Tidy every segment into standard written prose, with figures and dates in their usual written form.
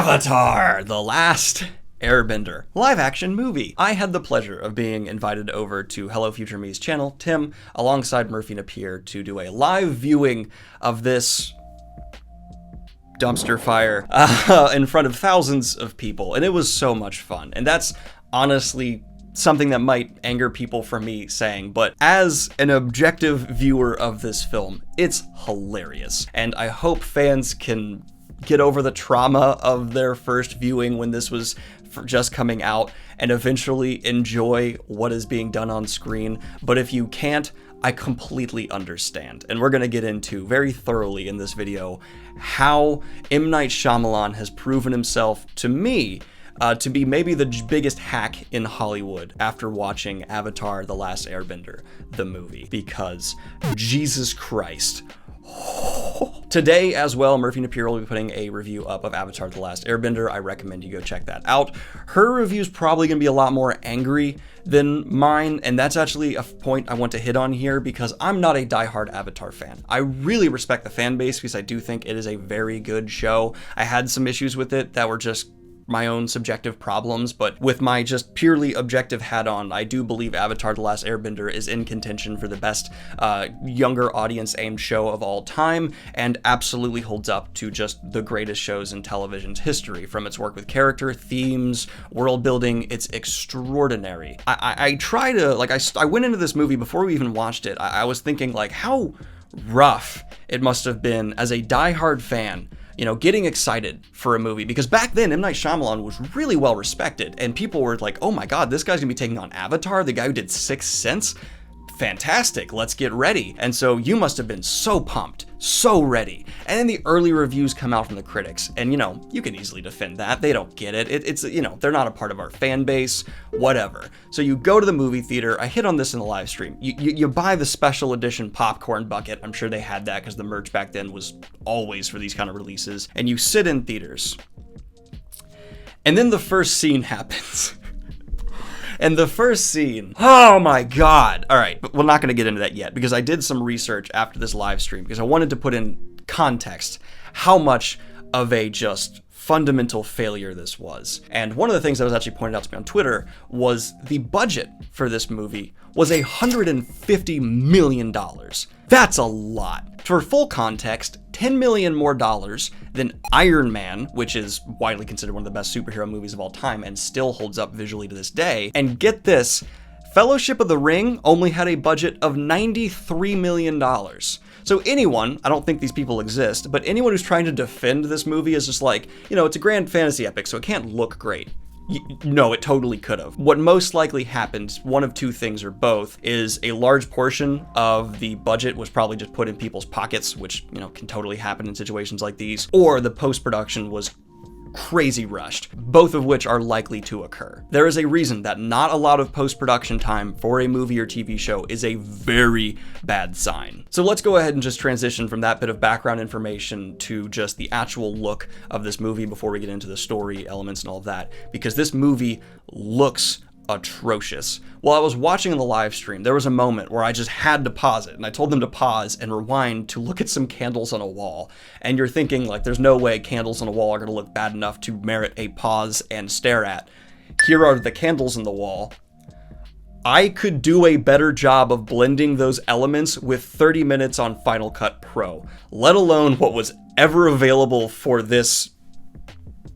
Avatar The Last Airbender live-action movie. I had the pleasure of being invited over to Hello Future Me's channel, Tim, alongside Murphy Napier, to do a live viewing of this dumpster fire in front of thousands of people, and it was so much fun. And that's honestly something that might anger people for me saying, but as an objective viewer of this film, it's hilarious. And I hope fans can get over the trauma of their first viewing when this was just coming out and eventually enjoy what is being done on screen. But if you can't, I completely understand. And we're going to get into very thoroughly in this video how M. Night Shyamalan has proven himself to me to be maybe the biggest hack in Hollywood after watching Avatar The Last Airbender, the movie. Because Jesus Christ. Today as well, Murphy Napier will be putting a review up of Avatar The Last Airbender. I recommend you go check that out. Her review's probably going to be a lot more angry than mine, and that's actually a point I want to hit on here because I'm not a diehard Avatar fan. I really respect the fan base because I do think it is a very good show. I had some issues with it that were just my own subjective problems, but with my just purely objective hat on, I do believe Avatar The Last Airbender is in contention for the best younger audience aimed show of all time, and absolutely holds up to just the greatest shows in television's history. From its work with character, themes, world building, it's extraordinary. I try to, like, I went into this movie before we even watched it, I was thinking, like, how rough it must have been as a diehard fan, you know, getting excited for a movie, because back then M. Night Shyamalan was really well respected and people were like, oh my god, this guy's gonna be taking on Avatar, the guy who did Sixth Sense? Fantastic, let's get ready. And so you must have been so pumped, so ready. And then the early reviews come out from the critics, and you know, you can easily defend that. They don't get it. It's, you know, they're not a part of our fan base, whatever. So you go to the movie theater. I hit on this in the live stream. You buy the special edition popcorn bucket. I'm sure they had that because the merch back then was always for these kind of releases. And you sit in theaters. And then the first scene happens. And the first scene, oh my god. All right, but we're not going to get into that yet because I did some research after this live stream because I wanted to put in context how much of a just fundamental failure this was. And one of the things that was actually pointed out to me on Twitter was the budget for this movie was $150 million. That's a lot. For full context, $10 million more than Iron Man, which is widely considered one of the best superhero movies of all time and still holds up visually to this day. And get this, Fellowship of the Ring only had a budget of $93 million. So anyone, I don't think these people exist, but anyone who's trying to defend this movie is just like, you know, it's a grand fantasy epic, so it can't look great. No, it totally could have. What most likely happened, one of two things or both, is a large portion of the budget was probably just put in people's pockets, which, you know, can totally happen in situations like these, or the post-production was crazy rushed, both of which are likely to occur. There is a reason that not a lot of post-production time for a movie or TV show is a very bad sign. So let's go ahead and just transition from that bit of background information to just the actual look of this movie before we get into the story elements and all of that, because this movie looks atrocious. While I was watching the live stream, there was a moment where I just had to pause it, and I told them to pause and rewind to look at some candles on a wall. And you're thinking, like, there's no way candles on a wall are going to look bad enough to merit a pause and stare at. Here are the candles on the wall. I could do a better job of blending those elements with 30 minutes on Final Cut Pro, let alone what was ever available for this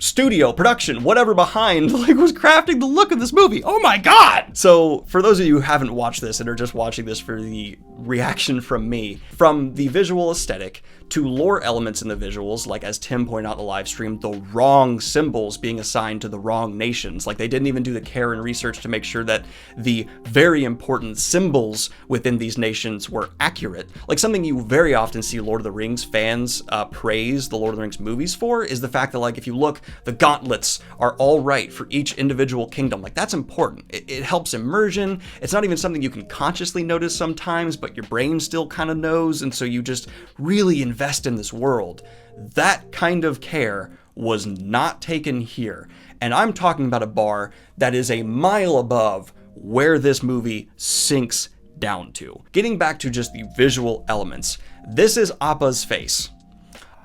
studio, production, whatever behind, like, was crafting the look of this movie. Oh my god! So, for those of you who haven't watched this and are just watching this for the reaction from me, from the visual aesthetic to lore elements in the visuals, like as Tim pointed out in the live stream, the wrong symbols being assigned to the wrong nations. Like, they didn't even do the care and research to make sure that the very important symbols within these nations were accurate. Like, something you very often see Lord of the Rings fans praise the Lord of the Rings movies for is the fact that, like, if you look, the gauntlets are all right for each individual kingdom. Like, that's important. It helps immersion. It's not even something you can consciously notice sometimes, but your brain still kind of knows, and so you just really invest in this world. That kind of care was not taken here. And I'm talking about a bar that is a mile above where this movie sinks down to. Getting back to just the visual elements, this is Appa's face.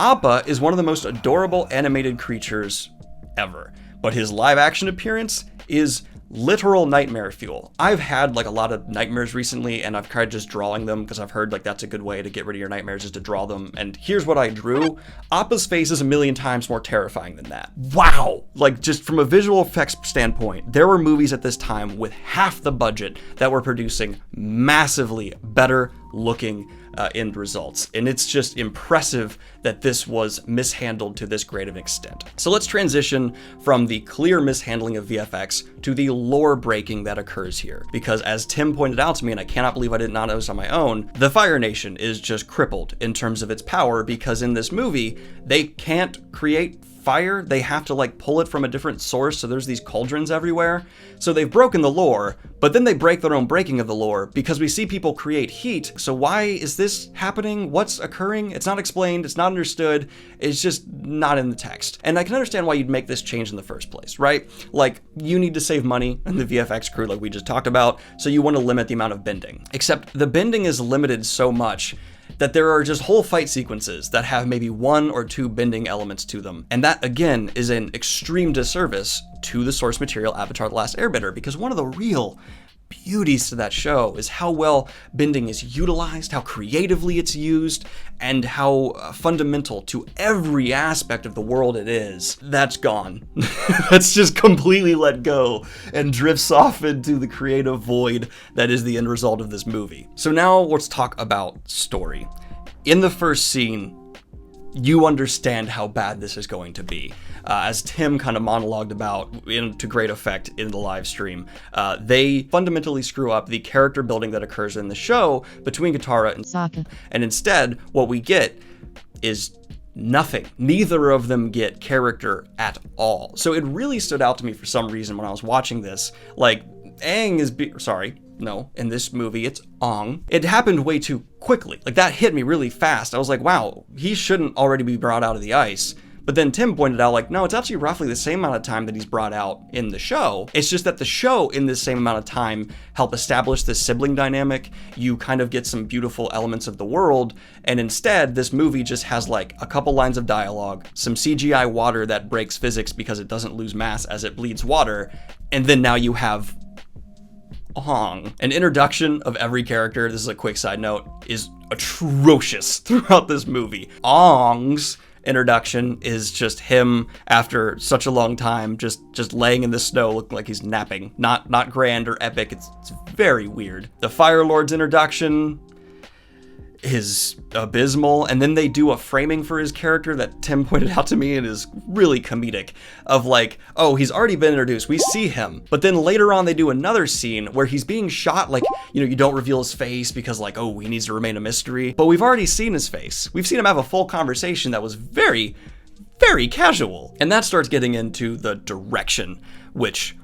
Appa is one of the most adorable animated creatures ever. But his live action appearance is literal nightmare fuel. I've had like a lot of nightmares recently, and I've tried just drawing them because I've heard like that's a good way to get rid of your nightmares, is to draw them. And here's what I drew. Appa's face is a million times more terrifying than that. Wow! Like, just from a visual effects standpoint, there were movies at this time with half the budget that were producing massively better looking end results. And it's just impressive that this was mishandled to this great of an extent. So let's transition from the clear mishandling of VFX to the lore breaking that occurs here. Because as Tim pointed out to me, and I cannot believe I did not notice on my own, the Fire Nation is just crippled in terms of its power, because in this movie, they can't create fire. They have to like pull it from a different source, so there's these cauldrons everywhere. So they've broken the lore, but then they break their own breaking of the lore, because we see people create heat. So why is this happening? What's occurring? It's not explained, it's not understood, it's just not in the text. And I can understand why you'd make this change in the first place, right? Like, you need to save money in the VFX crew like we just talked about, so you want to limit the amount of bending. Except the bending is limited so much that there are just whole fight sequences that have maybe 1 or 2 bending elements to them. And that, again, is an extreme disservice to the source material Avatar The Last Airbender, because one of the real beauties to that show is how well bending is utilized, how creatively it's used, and how fundamental to every aspect of the world it is. That's gone. That's just completely let go and drifts off into the creative void that is the end result of this movie. So now let's talk about story. In the first scene, you understand how bad this is going to be. As Tim kind of monologued about to great effect in the live stream, they fundamentally screw up the character building that occurs in the show between Katara and Sokka. And instead, what we get is nothing. Neither of them get character at all. So it really stood out to me for some reason when I was watching this. Like, Aang is in this movie, it's Ong. It happened way too quickly. Like, that hit me really fast. I was like, wow, he shouldn't already be brought out of the ice. But then Tim pointed out, like, no, it's actually roughly the same amount of time that he's brought out in the show. It's just that the show, in this same amount of time, helped establish this sibling dynamic. You kind of get some beautiful elements of the world, and instead, this movie just has, like, a couple lines of dialogue, some CGI water that breaks physics because it doesn't lose mass as it bleeds water, and then now you have Ong. An introduction of every character, this is a quick side note, is atrocious throughout this movie. Ong's introduction is just him after such a long time, just laying in the snow looking like he's napping. Not grand or epic, it's very weird. The Fire Lord's introduction is abysmal, and then they do a framing for his character that Tim pointed out to me and is really comedic, of like, oh, he's already been introduced, we see him, but then later on they do another scene where he's being shot, like, you know, you don't reveal his face because, like, oh, he needs to remain a mystery, but we've already seen his face. We've seen him have a full conversation that was very, very casual. And that starts getting into the direction, which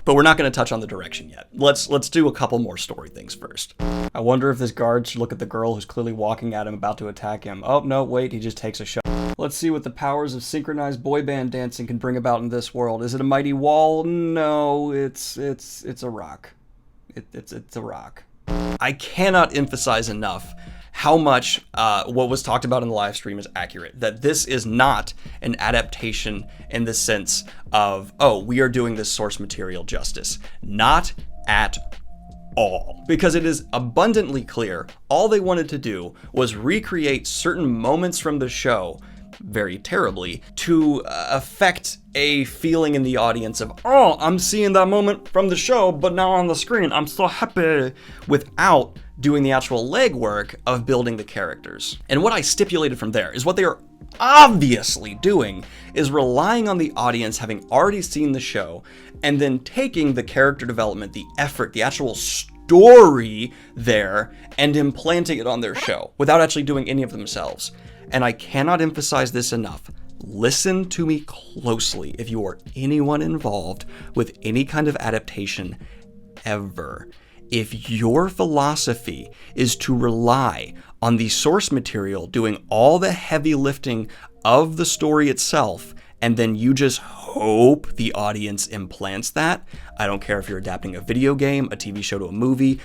but we're not going to touch on the direction yet. Let's do a couple more story things first. I wonder if this guard should look at the girl who's clearly walking at him, about to attack him. Oh, no, wait, he just takes a shot. Let's see what the powers of synchronized boy band dancing can bring about in this world. Is it a mighty wall? No, it's a rock. It's a rock. I cannot emphasize enough how much what was talked about in the live stream is accurate. That this is not an adaptation in the sense of, oh, we are doing this source material justice. Not at all. Because it is abundantly clear all they wanted to do was recreate certain moments from the show, very terribly, to affect a feeling in the audience of, oh, I'm seeing that moment from the show, but now on the screen, I'm so happy, without doing the actual legwork of building the characters. And what I stipulated from there is what they are obviously doing is relying on the audience having already seen the show, and then taking the character development, the effort, the actual story there, and implanting it on their show without actually doing any of themselves. And I cannot emphasize this enough. Listen to me closely if you are anyone involved with any kind of adaptation ever. If your philosophy is to rely on the source material doing all the heavy lifting of the story itself, and then you just hope the audience implants that, I don't care if you're adapting a video game, a TV show to a movie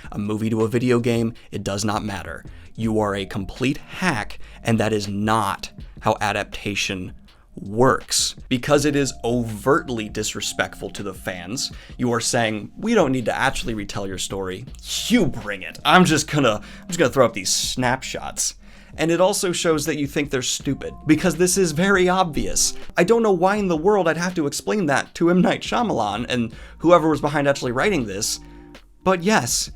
to a video game, it does not matter. You are a complete hack, and that is not how adaptation works because it is overtly disrespectful to the fans. You are saying, we don't need to actually retell your story. You bring it. I'm just gonna throw up these snapshots. And it also shows that you think they're stupid, because this is very obvious. I don't know why in the world I'd have to explain that to M. Night Shyamalan and whoever was behind actually writing this. But yes,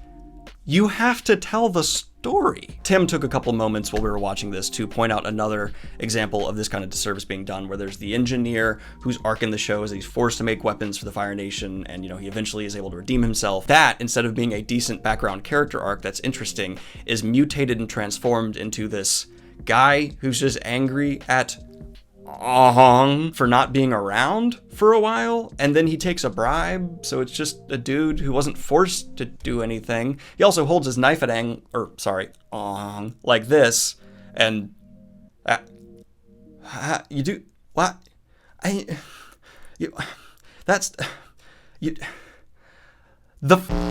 you have to tell the story. Tim took a couple moments while we were watching this to point out another example of this kind of disservice being done, where there's the engineer whose arc in the show is that he's forced to make weapons for the Fire Nation, and he eventually is able to redeem himself. That, instead of being a decent background character arc that's interesting, is mutated and transformed into this guy who's just angry at Ahong for not being around for a while, and then he takes a bribe, so it's just a dude who wasn't forced to do anything. He also holds his knife at Ahong like this, and you do what?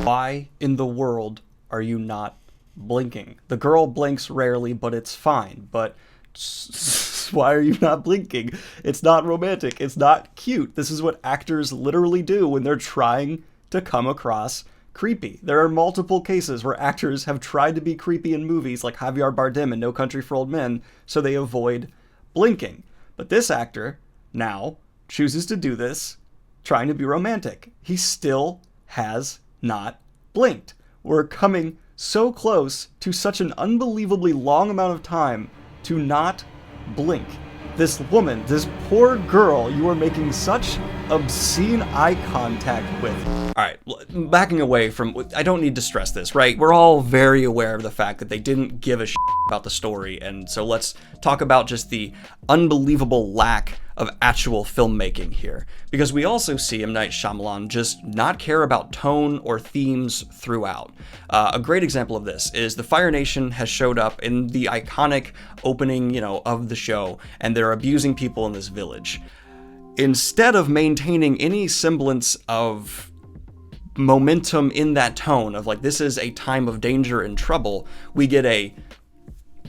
Why in the world are you not blinking? The girl blinks rarely, but it's fine. But why are you not blinking? It's not romantic. It's not cute. This is what actors literally do when they're trying to come across creepy. There are multiple cases where actors have tried to be creepy in movies, like Javier Bardem in No Country for Old Men, so they avoid blinking. But this actor now chooses to do this, trying to be romantic. He still has not blinked. We're coming so close to such an unbelievably long amount of time to not blink. This woman, this poor girl, you are making such obscene eye contact with. All right, backing away from, I don't need to stress this, right? We're all very aware of the fact that they didn't give a shit about the story, and so let's talk about just the unbelievable lack of actual filmmaking here. Because we also see M. Night Shyamalan just not care about tone or themes throughout. A great example of this is the Fire Nation has showed up in the iconic opening, of the show, and they're abusing people in this village. Instead of maintaining any semblance of momentum in that tone of like, this is a time of danger and trouble, we get a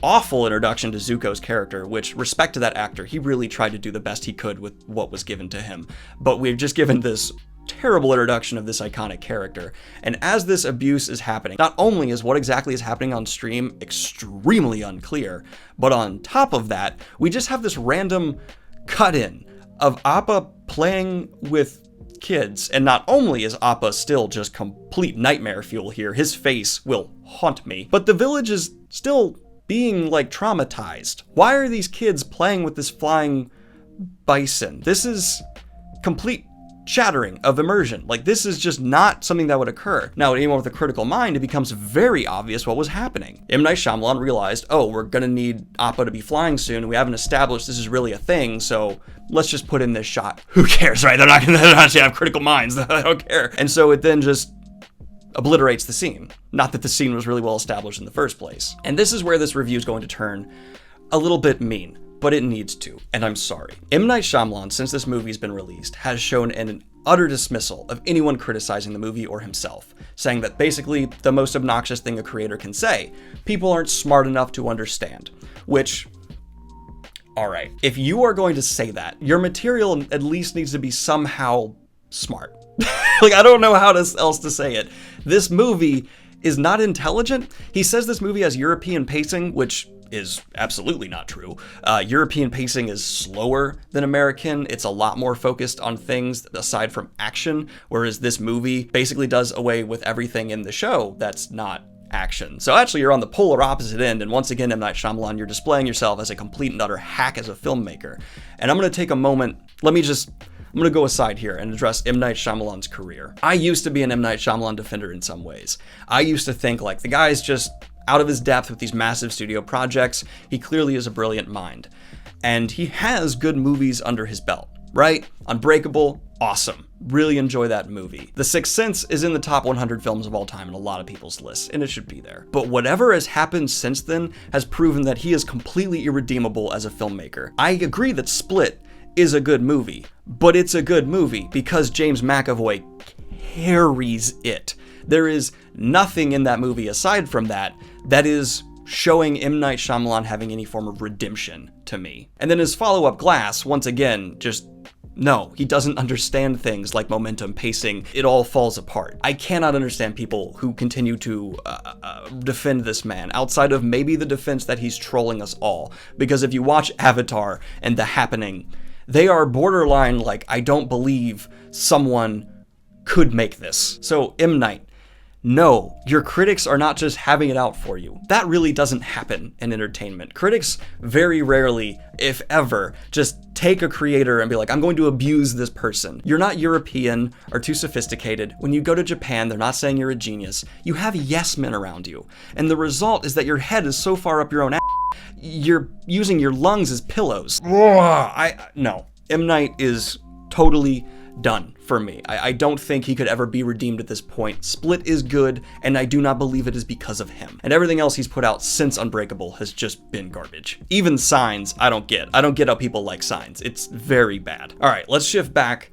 awful introduction to Zuko's character, which, respect to that actor, he really tried to do the best he could with what was given to him. But we've just given this terrible introduction of this iconic character. And as this abuse is happening, not only is what exactly is happening on stream extremely unclear, but on top of that, we just have this random cut-in of Appa playing with kids. And not only is Appa still just complete nightmare fuel here, his face will haunt me, but the village is still being traumatized. Why are these kids playing with this flying bison? This is complete shattering of immersion. This is just not something that would occur. Now, anyone with a critical mind, it becomes very obvious what was happening. M. Night Shyamalan realized, we're gonna need Appa to be flying soon. We haven't established this is really a thing, so let's just put in this shot. Who cares, right? They're not gonna actually have critical minds. I don't care. And so it then just obliterates the scene. Not that the scene was really well established in the first place. And this is where this review is going to turn a little bit mean, but it needs to, and I'm sorry. M. Night Shyamalan, since this movie's been released, has shown an utter dismissal of anyone criticizing the movie or himself, saying that basically the most obnoxious thing a creator can say, people aren't smart enough to understand, which, alright, if you are going to say that, your material at least needs to be somehow smart. I don't know how else to say it. This movie is not intelligent. He says this movie has European pacing, which is absolutely not true. European pacing is slower than American. It's a lot more focused on things aside from action, whereas this movie basically does away with everything in the show that's not action. So actually you're on the polar opposite end, and once again, M. Night Shyamalan, you're displaying yourself as a complete and utter hack as a filmmaker. And I'm going to take a moment, I'm going to go aside here and address M. Night Shyamalan's career. I used to be an M. Night Shyamalan defender in some ways. I used to think the guy's just out of his depth with these massive studio projects. He clearly is a brilliant mind. And he has good movies under his belt, right? Unbreakable, awesome. Really enjoy that movie. The Sixth Sense is in the top 100 films of all time in a lot of people's lists, and it should be there. But whatever has happened since then has proven that he is completely irredeemable as a filmmaker. I agree that Split is a good movie, but it's a good movie because James McAvoy carries it. There is nothing in that movie aside from that is showing M. Night Shyamalan having any form of redemption to me. And then his follow-up Glass, once again, just no, he doesn't understand things like momentum, pacing. It all falls apart. I cannot understand people who continue to defend this man outside of maybe the defense that he's trolling us all. Because if you watch Avatar and The Happening, they are borderline like, I don't believe someone could make this. So M. Night, no, your critics are not just having it out for you. That really doesn't happen in entertainment. Critics very rarely, if ever, just take a creator and be like, I'm going to abuse this person. You're not European or too sophisticated. When you go to Japan, they're not saying you're a genius. You have yes men around you. And the result is that your head is so far up your own ass, you're using your lungs as pillows. No. M. Night is totally done for me. I don't think he could ever be redeemed at this point. Split is good, and I do not believe it is because of him. And everything else he's put out since Unbreakable has just been garbage. Even Signs, I don't get. I don't get how people like Signs. It's very bad. All right, let's shift back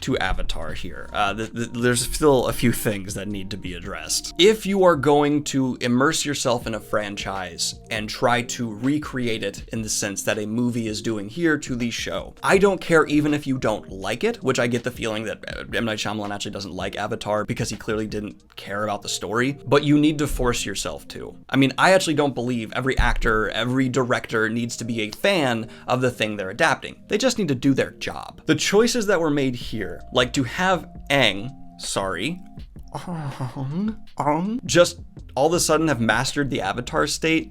to Avatar here. There's still a few things that need to be addressed. If you are going to immerse yourself in a franchise and try to recreate it in the sense that a movie is doing here to the show, I don't care even if you don't like it, which I get the feeling that M. Night Shyamalan actually doesn't like Avatar because he clearly didn't care about the story, but you need to force yourself to. I mean, I actually don't believe every actor, every director needs to be a fan of the thing they're adapting. They just need to do their job. The choices that were made here, like to have Aang, just all of a sudden have mastered the Avatar state,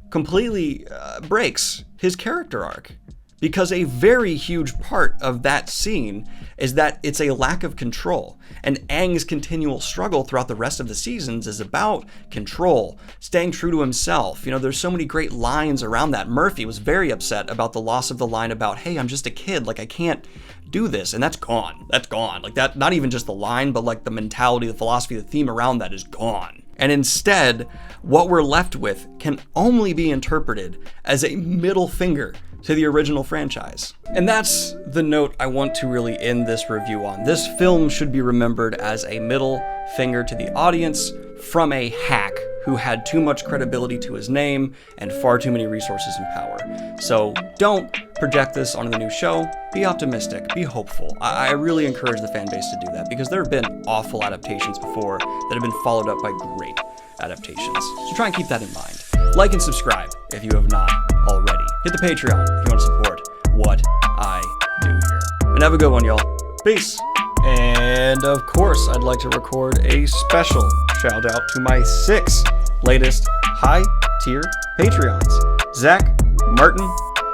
completely breaks his character arc. Because a very huge part of that scene is that it's a lack of control. And Aang's continual struggle throughout the rest of the seasons is about control, staying true to himself. You know, there's so many great lines around that. Murphy was very upset about the loss of the line about, hey, I'm just a kid, like I can't do this. And that's gone. That's gone. Like that, not even just the line, but like the mentality, the philosophy, the theme around that is gone. And instead, what we're left with can only be interpreted as a middle finger to the original franchise. And that's the note I want to really end this review on. This film should be remembered as a middle finger to the audience from a hack who had too much credibility to his name and far too many resources and power. So don't project this onto the new show. Be optimistic, be hopeful. I really encourage the fan base to do that because there have been awful adaptations before that have been followed up by great adaptations. So try and keep that in mind. Like and subscribe if you have not already. Hit the Patreon if you want to support what I do here. And have a good one, y'all. Peace. And of course, I'd like to record a special shout out to my 6 latest high tier Patreons. Zach, Martin,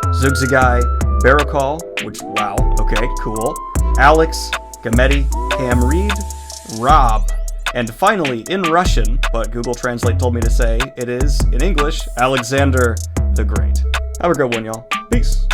Zugzagai, Barakal, which, wow, okay, cool. Alex, Gametti, Cam Reed, Rob, and finally, in Russian, but Google Translate told me to say it is, in English, Alexander the Great. Have a good one, y'all. Peace.